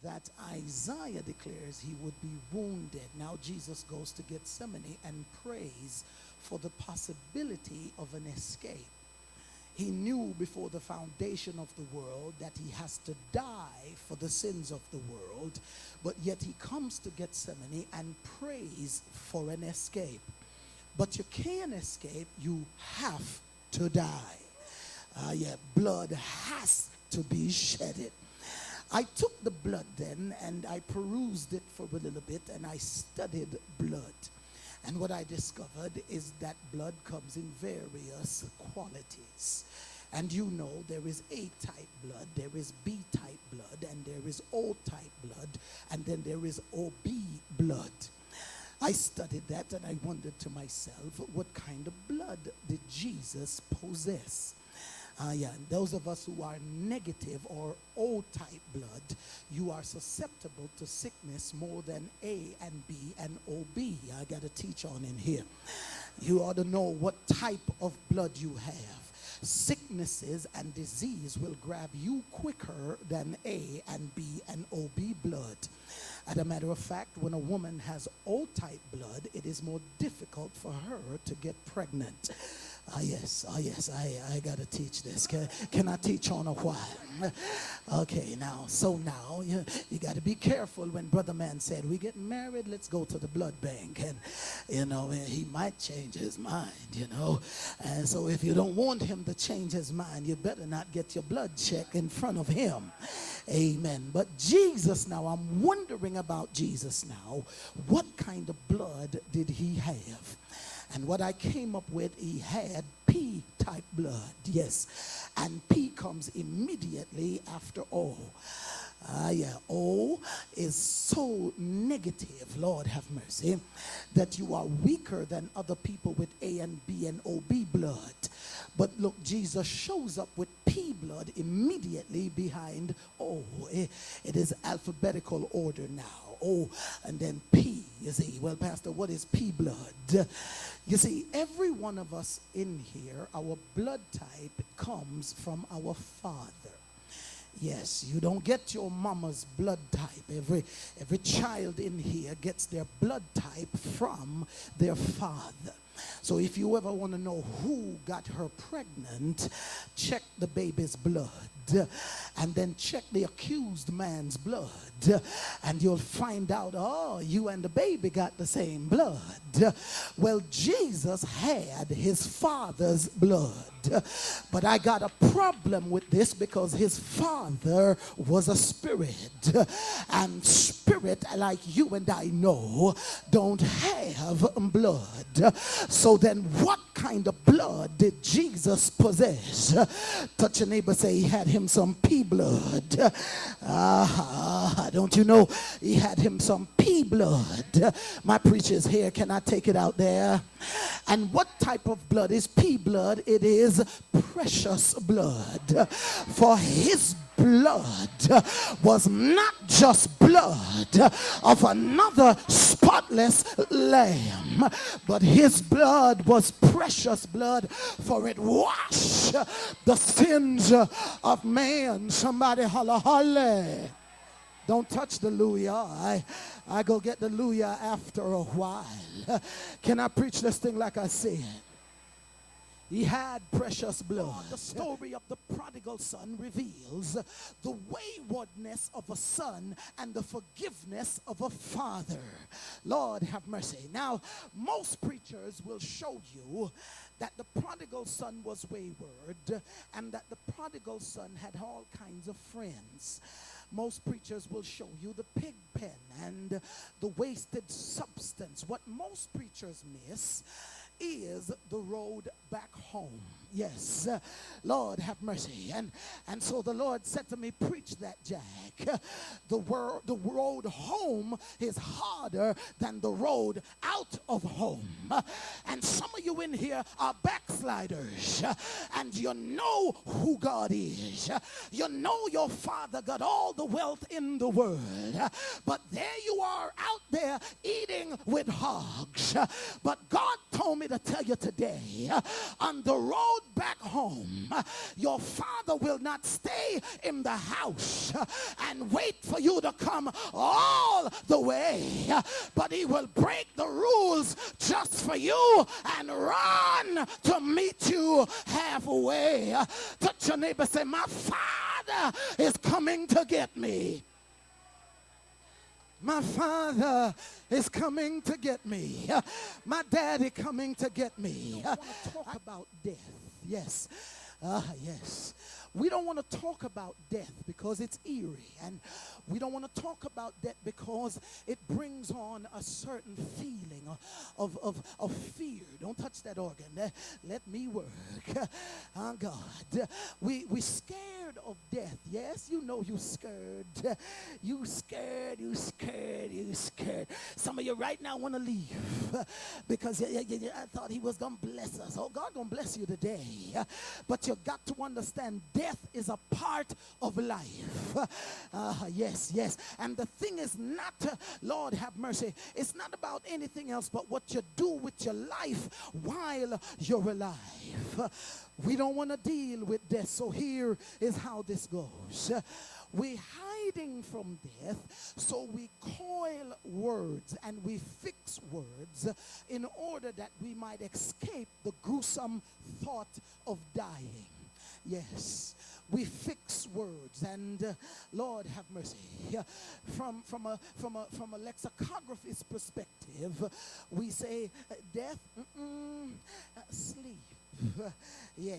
that Isaiah declares he would be wounded. Now Jesus goes to Gethsemane and prays for the possibility of an escape. He knew before the foundation of the world that he has to die for the sins of the world, but yet he comes to Gethsemane and prays for an escape. But you can't escape, you have to die. Blood has to be shedded. I took the blood then and I perused it for a little bit and I studied blood. And what I discovered is that blood comes in various qualities. And you know there is A-type blood, there is B-type blood, and there is O-type blood, and then there is OB blood. I studied that and I wondered to myself, what kind of blood did Jesus possess? And those of us who are negative or O-type blood, you are susceptible to sickness more than A and B and OB. I got to teach on in here. You ought to know what type of blood you have. Sicknesses and disease will grab you quicker than A and B and OB blood. As a matter of fact, when a woman has O-type blood, it is more difficult for her to get pregnant. Yes, I got to teach this. Can I teach on a while? Okay, now you got to be careful when Brother Man said, we get married, let's go to the blood bank. And, he might change his mind, And so if you don't want him to change his mind, you better not get your blood checked in front of him. Amen. But Jesus now, I'm wondering about Jesus now. What kind of blood did he have? And what I came up with, he had P-type blood, yes. And P comes immediately after O. O is so negative, Lord have mercy, that you are weaker than other people with A and B and OB blood. But look, Jesus shows up with P blood immediately behind O. It is alphabetical order now. O and then P, you see. Well, Pastor, what is P blood? You see, every one of us in here, our blood type comes from our father. Yes, you don't get your mama's blood type. Every child in here gets their blood type from their father. So if you ever want to know who got her pregnant, check the baby's blood and then check the accused man's blood, and you'll find out, oh, you and the baby got the same blood. Well, Jesus had his father's blood, but I got a problem with this because his father was a spirit, and spirit, like you and I know, don't have blood. So then what kind of blood did Jesus possess? Touch your neighbor, say he had him some P blood. Don't you know he had him some P blood? My preacher's here. Can I take it out there? And what type of blood is P blood? It is precious blood. For his blood was not just blood of another spotless lamb, but his blood was precious blood, for it washed the sins of man. Somebody holla, holla. Don't touch the Luya. I go get the Luya after a while. Can I preach this thing like I said? He had precious blood. The story of the prodigal son reveals the waywardness of a son and the forgiveness of a father. Lord have mercy. Now, most preachers will show you that the prodigal son was wayward and that the prodigal son had all kinds of friends. Most preachers will show you the pig pen and the wasted substance. What most preachers miss is the road back home. Yes, Lord have mercy. And so the Lord said to me, preach that, Jack. The road home is harder than the road out of home. And some of you in here are backsliders, and you know who God is. You know your father got all the wealth in the world, but there you are out there eating with hogs. But God told told me to tell you today, on the road back home, your father will not stay in the house and wait for you to come all the way, but he will break the rules just for you and run to meet you halfway. Touch your neighbor, say, my father is coming to get me. My father is coming to get me. My daddy coming to get me. I want to talk about death. Yes. Yes. We don't want to talk about death because it's eerie. And we don't want to talk about death because it brings on a certain feeling of fear. Don't touch that organ. Let me work. Oh, God. We scared of death. Yes, you know you scared. You scared, you scared, you scared. Some of you right now want to leave because I thought he was going to bless us. Oh, God going to bless you today. But you got to understand death is a part of life. Yes, yes. And the thing is not, Lord have mercy, it's not about anything else but what you do with your life while you're alive. We don't want to deal with death, so here is how this goes. We're hiding from death, so we coil words and we fix words in order that we might escape the gruesome thought of dying. Yes, we fix words, and Lord have mercy. From a lexicography's perspective, we say death, sleep. Yeah.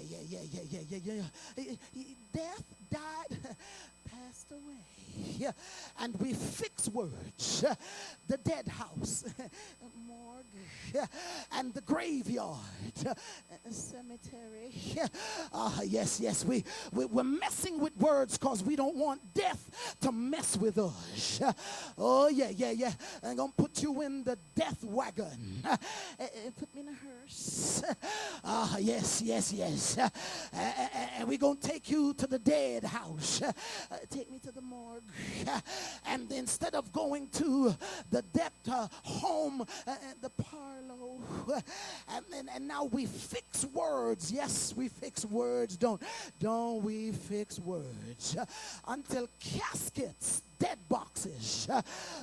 Death, died, passed away. And we fix words. The dead house, morgue, and the graveyard, cemetery. Yes. We're messing with words because we don't want death to mess with us. Oh, yeah. I'm going to put you in the death wagon. Put me in a hearse. Yes. And we're going to take you to the dead house. Take me to the morgue. And instead of going to the death home, the parlor, and now we fix words. Yes, we fix words. Don't we fix words until caskets, dead boxes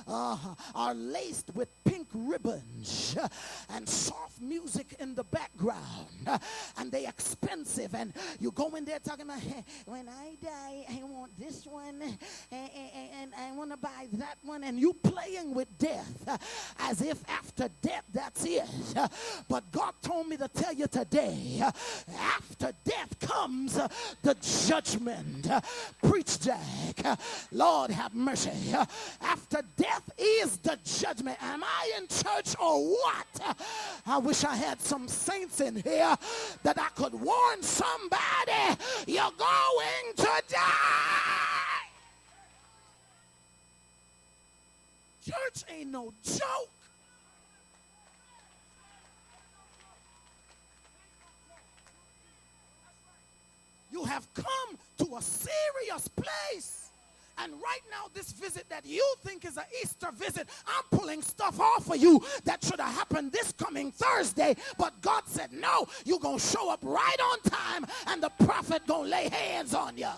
are laced with pink ribbons and soft music in the background, and they're expensive, and you go in there talking about, hey, when I die I want this one and I want to buy that one, and you playing with death as if after death that's it. But God told me to tell you today, after death comes the judgment. Preach, Jack. Lord have mercy. After death is the judgment. Am I in church or what? I wish I had some saints in here that I could warn somebody, you're going to die. Church ain't no joke. You have come to a serious place. And right now, this visit that you think is an Easter visit, I'm pulling stuff off of you that should have happened this coming Thursday. But God said, no, you're going to show up right on time, and the prophet going to lay hands on you.